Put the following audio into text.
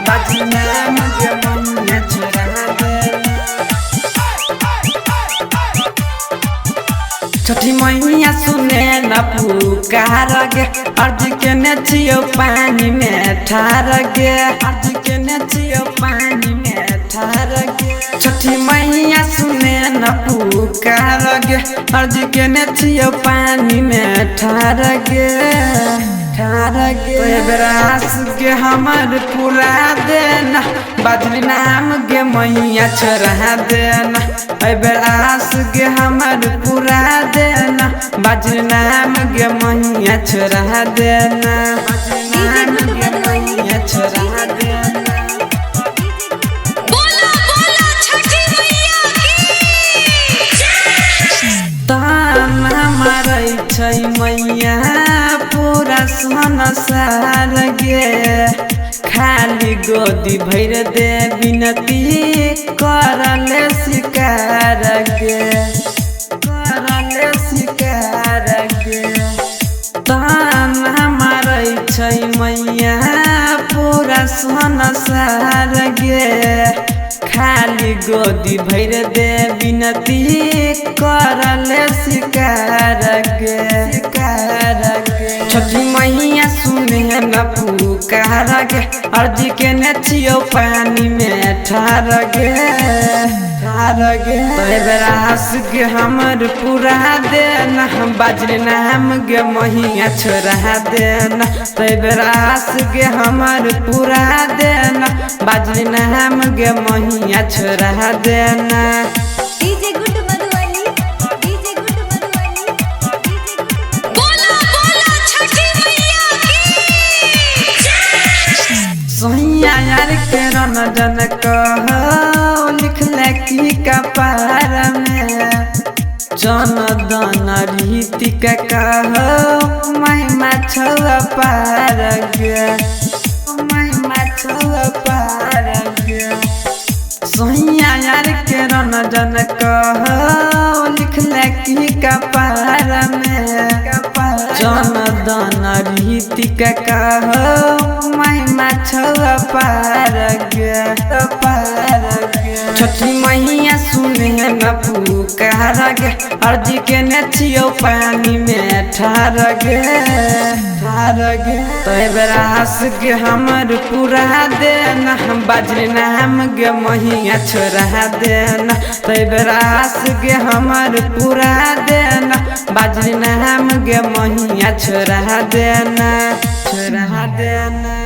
बाजरी नाम गे मैया छोड़ा देना। छठी मैया सुने न पुकार गे अर्जी के नचियो पानी में ठार गे अर्जी के नचियो पानी में ठार गे। छठी मैया सुने न पुकार गे अर्जी के नचियो पानी में ठार गे ठार गे। बेरास गे हमर पूरा देना बाजरी नाम गे मैया छोड़ा देना। बेरास गे हमर पूरा देना बाजरी नाम गे मैया छोड़ा देना। बाजरी नाम गे मैया छोड़ा देना। ताना मारै छै मैया पूरा संसार गे खाली गोदी भैर दे विनती करले शिकार गे करले शिकार गे। ताना मारै छै मैया पूरा संसार गे खाली गोदी भैर दे विनती करले शिकार गे शिकार गे। छठी मैया सुने न पुकार गे अर्जी के नचियो पानी में ठार गे ठार गे। बेरास गे हमर पूरा देना बाजरी नाम गे मैया छोड़ा देना। बेरास गे हमर पूरा देना बाजरी नाम गे मैया छोड़ा देना। DJ good Madhubani DJ good Madhubani बोला बोला छठी मैया की सोहिया यार के रन जन कहो लिखले की कपार में जन दन रीति के कहो महिमा छौ पार गे महिमा छौ पार गे। सोहिया यार के रन जन कहो लिखले की कपार में जन दन रीति के कहो महिमा छौ पार गे पार गे। छठी मैया सुने न पुकार गे अर्जी के नचियो पानी में ठार गे ठार गे। बेरास गे हमर पूरा देना बाजरी नाम गे मैया छोड़ा देना। बेरास गे हमर पूरा देना बाजरी नाम गे मैया छोड़ा देना छोड़ा देना।